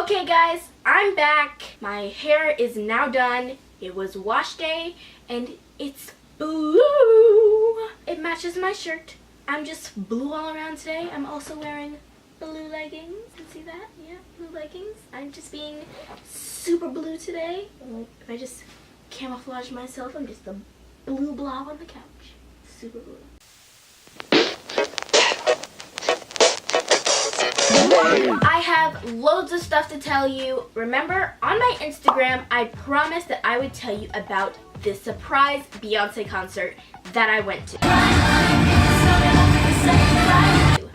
Okay guys, I'm back. My hair is now done. It was wash day and it's blue. It matches my shirt. I'm just blue all around today. I'm also wearing blue leggings. You see that? Yeah, blue leggings. I'm just being super blue today. If I just camouflage myself, I'm just a blue blob on the couch. Super blue. I have loads of stuff to tell you. Remember, on my Instagram, I promised that I would tell you about this surprise Beyonce concert that I went to.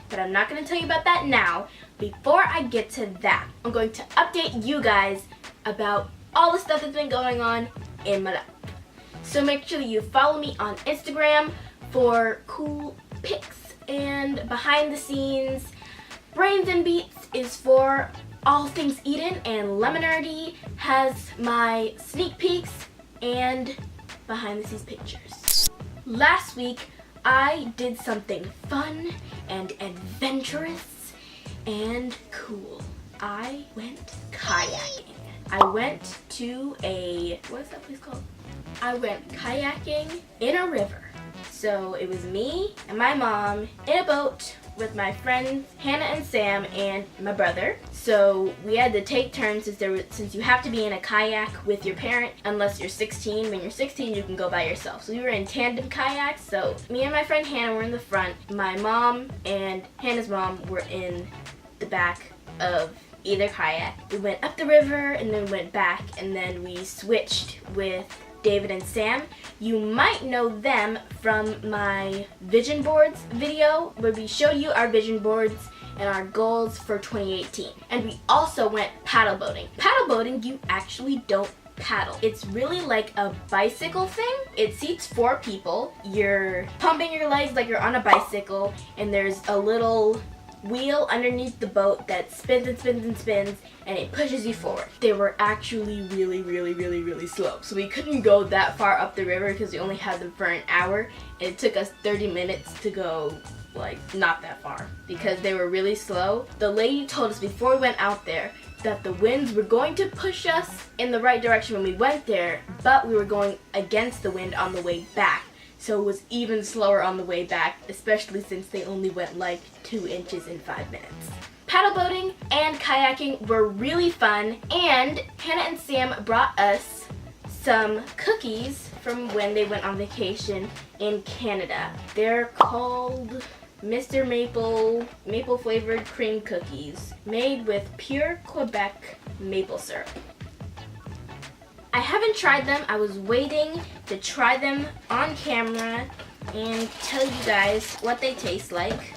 But I'm not going to tell you about that now. Before I get to that, I'm going to update you guys about all the stuff that's been going on in my life. So make sure that you follow me on Instagram for cool pics and behind the scenes. Brains and Beats is for all things Eden, and Lemonerdy has my sneak peeks and behind the scenes pictures. Last week I did something fun and adventurous and cool. I went kayaking. I went to what is that place called? I went kayaking in a river. So it was me and my mom in a boat with my friends Hannah and Sam and my brother. So we had to take turns since you have to be in a kayak with your parent unless you're 16. When you're 16, you can go by yourself. So we were in tandem kayaks. So me and my friend Hannah were in the front. My mom and Hannah's mom were in the back of either kayak. We went up the river and then went back, and then we switched with David and Sam. You might know them from my vision boards video where we showed you our vision boards and our goals for 2018. And we also went paddle boating. Paddle boating, you actually don't paddle. It's really like a bicycle thing. It seats 4 people. You're pumping your legs like you're on a bicycle, and there's a little wheel underneath the boat that spins and spins and spins, and it pushes you forward. They were actually really slow, so we couldn't go that far up the river because we only had them for an hour, and it took us 30 minutes to go like not that far because they were really slow. The lady told us before we went out there that the winds were going to push us in the right direction when we went there, but we were going against the wind on the way back. So it was even slower on the way back, especially since they only went like 2 inches in 5 minutes. Paddle boating and kayaking were really fun, and Hannah and Sam brought us some cookies from when they went on vacation in Canada. They're called Mr. Maple flavored cream cookies made with pure Quebec maple syrup. I haven't tried them. I was waiting to try them on camera and tell you guys what they taste like.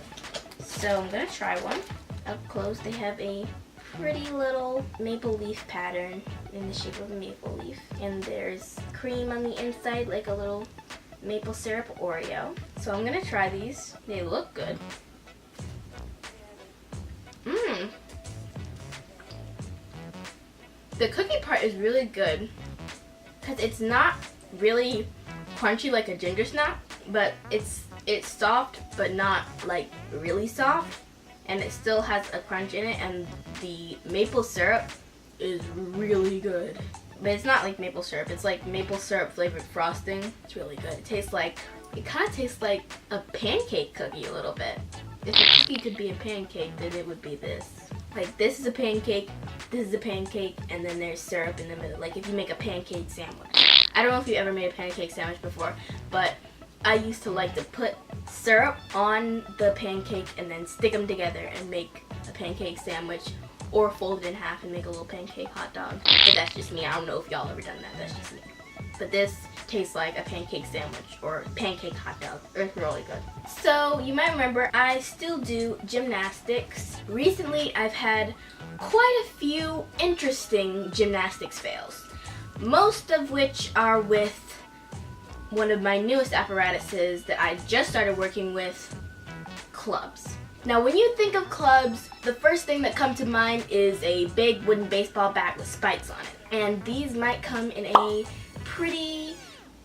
So I'm gonna try one. Up close, they have a pretty little maple leaf pattern in the shape of a maple leaf. And there's cream on the inside, like a little maple syrup Oreo. So I'm gonna try these. They look good. The cookie part is really good because it's not really crunchy like a ginger snap, but it's soft but not like really soft, and it still has a crunch in it, and the maple syrup is really good. But it's not like maple syrup, it's like maple syrup flavored frosting. It's really good. It kind of tastes like a pancake cookie a little bit. If a cookie could be a pancake, then it would be this. Like, this is a pancake, this is a pancake, and then there's syrup in the middle. Like if you make a pancake sandwich. I don't know if you ever made a pancake sandwich before, but I used to like to put syrup on the pancake and then stick them together and make a pancake sandwich, or fold it in half and make a little pancake hot dog. But that's just me. I don't know if y'all ever done that. That's just me. But this tastes like a pancake sandwich or pancake hot dog. It's really good. So you might remember I still do gymnastics. Recently I've had quite a few interesting gymnastics fails. Most of which are with one of my newest apparatuses that I just started working with, clubs. Now when you think of clubs, the first thing that comes to mind is a big wooden baseball bat with spikes on it. And these might come in a pretty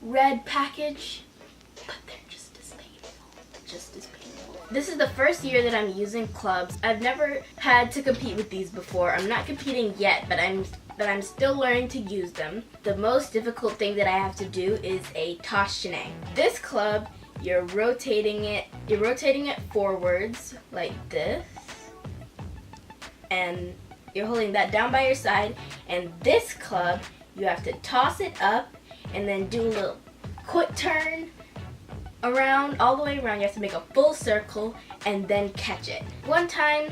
red package, but they're just as painful. This is the first year that I'm using clubs. I've never had to compete with these before. I'm not competing yet, but I'm still learning to use them. The most difficult thing that I have to do is a toss shenang. This club, you're rotating it forwards like this, and you're holding that down by your side. And this club, you have to toss it up and then do a little quick turn around, all the way around. You have to make a full circle and then catch it. One time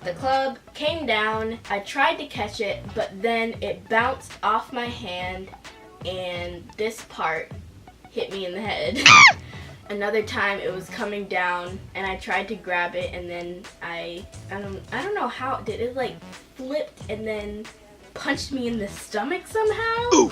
the club came down, I tried to catch it, but then it bounced off my hand and this part hit me in the head. Another time it was coming down and I tried to grab it, and then I don't know how it did. It like flipped and then punched me in the stomach somehow. Ooh.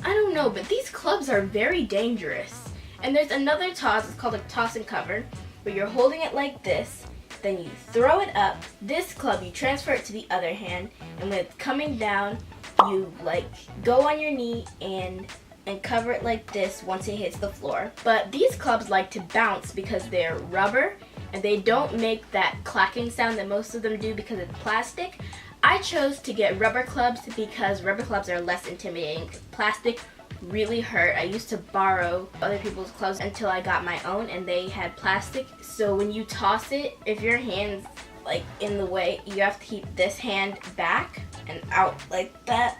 I don't know, but these clubs are very dangerous. And there's another toss, it's called a toss and cover, where you're holding it like this, then you throw it up. This club, you transfer it to the other hand, and when it's coming down, you like go on your knee and cover it like this once it hits the floor. But these clubs like to bounce because they're rubber, and they don't make that clacking sound that most of them do because it's plastic. I chose to get rubber clubs because rubber clubs are less intimidating. Plastic really hurt. I used to borrow other people's clubs until I got my own, and they had plastic. So when you toss it, if your hand's like in the way, you have to keep this hand back and out like that.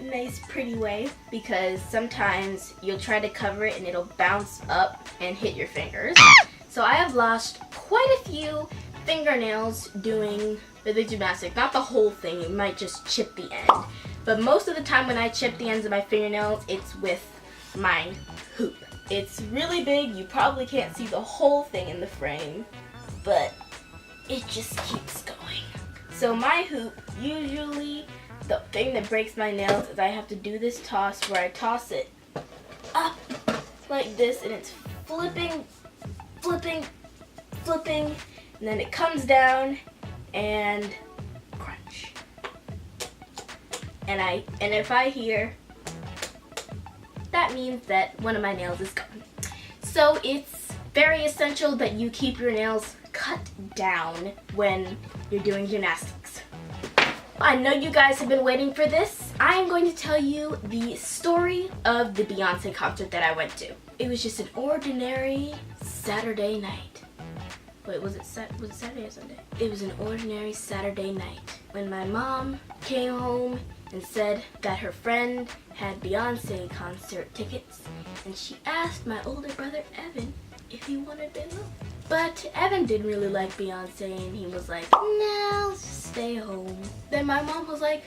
Nice pretty way, because sometimes you'll try to cover it and it'll bounce up and hit your fingers. So I have lost quite a few fingernails doing the gymnastics. Not the whole thing, it might just chip the end. But most of the time when I chip the ends of my fingernails, it's with my hoop. It's really big, you probably can't see the whole thing in the frame, but it just keeps going. So my hoop, usually the thing that breaks my nails is I have to do this toss where I toss it up like this, and it's flipping, flipping, flipping, and then it comes down and crunch. And if I hear, that means that one of my nails is gone. So it's very essential that you keep your nails cut down when you're doing gymnastics. I know you guys have been waiting for this. I am going to tell you the story of the Beyonce concert that I went to. It was just an ordinary Saturday night. Wait, was it Saturday or Sunday? It was an ordinary Saturday night when my mom came home and said that her friend had Beyonce concert tickets, and she asked my older brother Evan if he wanted to go. But Evan didn't really like Beyonce, and he was like, "No, let's just stay home." Then my mom was like,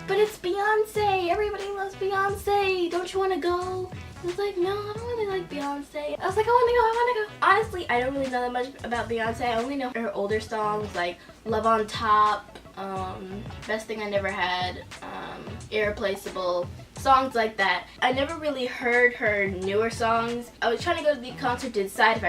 "But it's Beyonce, everybody loves Beyonce, don't you want to go?" He was like, "No, I don't really like Beyonce." I was like, I want to go. Honestly, I don't really know that much about Beyonce. I only know her older songs like Love on Top, Best Thing I Never Had, Irreplaceable, songs like that. I never really heard her newer songs. I was trying to go to the concert to decide if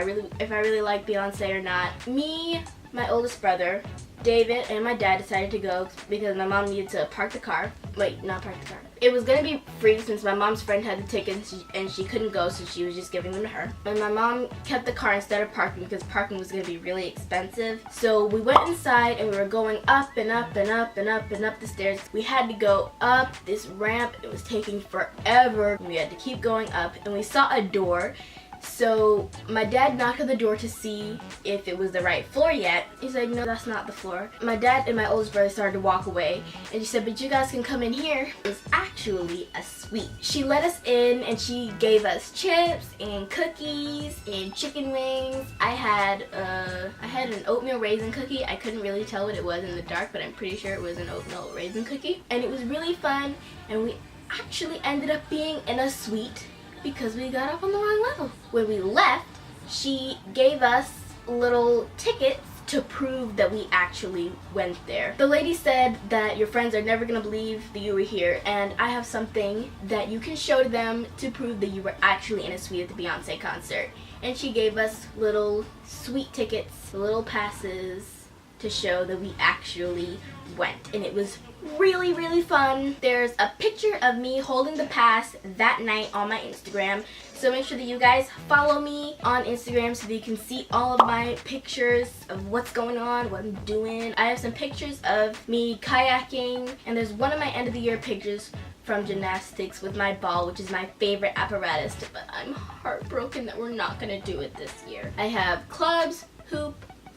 I really like Beyonce or not. Me, my oldest brother, David, and my dad decided to go because my mom needed to park the car. Wait, not park the car. It was going to be free since my mom's friend had the tickets and she couldn't go, so she was just giving them to her. And my mom kept the car instead of parking because parking was going to be really expensive. So we went inside and we were going up and up and up and up and up the stairs. We had to go up this ramp. It was taking forever. We had to keep going up, and we saw a door. So my dad knocked on the door to see if it was the right floor yet. He's like, "No, that's not the floor." My dad and my oldest brother started to walk away, and she said, "But you guys can come in here." It was actually a suite. She let us in and she gave us chips and cookies and chicken wings. I had an oatmeal raisin cookie. I couldn't really tell what it was in the dark, but I'm pretty sure it was an oatmeal raisin cookie. And it was really fun, and we actually ended up being in a suite because we got up on the wrong level. When we left, she gave us little tickets to prove that we actually went there. The lady said that your friends are never gonna believe that you were here, and I have something that you can show to them to prove that you were actually in a suite at the Beyonce concert. And she gave us little suite tickets, little passes to show that we actually went. And it was really, really fun. There's a picture of me holding the pass that night on my Instagram. So make sure that you guys follow me on Instagram so that you can see all of my pictures of what's going on, what I'm doing. I have some pictures of me kayaking, and there's one of my end of the year pictures from gymnastics with my ball, which is my favorite apparatus, but I'm heartbroken that we're not gonna do it this year. I have clubs, hoop,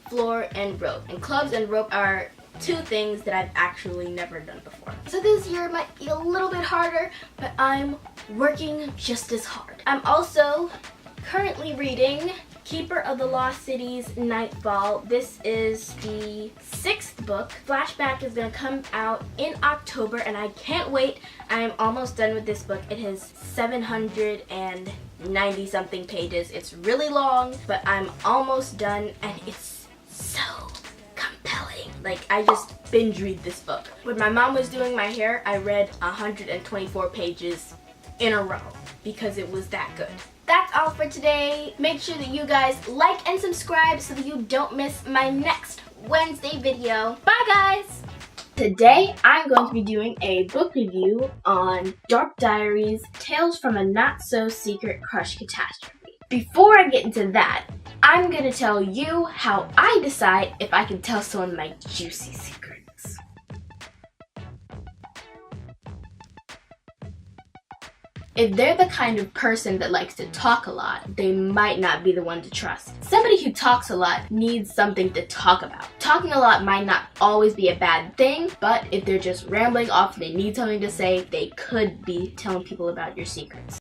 floor, and rope. And clubs and rope are two things that I've actually never done before. So this year might be a little bit harder, but I'm working just as hard. I'm also currently reading Keeper of the Lost Cities Nightfall. This is the 6th book. Flashback is gonna come out in October and I can't wait. I am almost done with this book. It has 790 something pages. It's really long, but I'm almost done and it's so compelling. Like, I just binge read this book. When my mom was doing my hair, I read 124 pages in a row because it was that good. That's all for today. Make sure that you guys like and subscribe so that you don't miss my next Wednesday video. Bye guys! Today I'm going to be doing a book review on Dark Diaries, Tales from a Not So Secret Crush Catastrophe. Before I get into that, I'm going to tell you how I decide if I can tell someone my juicy secrets. If they're the kind of person that likes to talk a lot, they might not be the one to trust. Somebody who talks a lot needs something to talk about. Talking a lot might not always be a bad thing, but if they're just rambling off and they need something to say, they could be telling people about your secrets.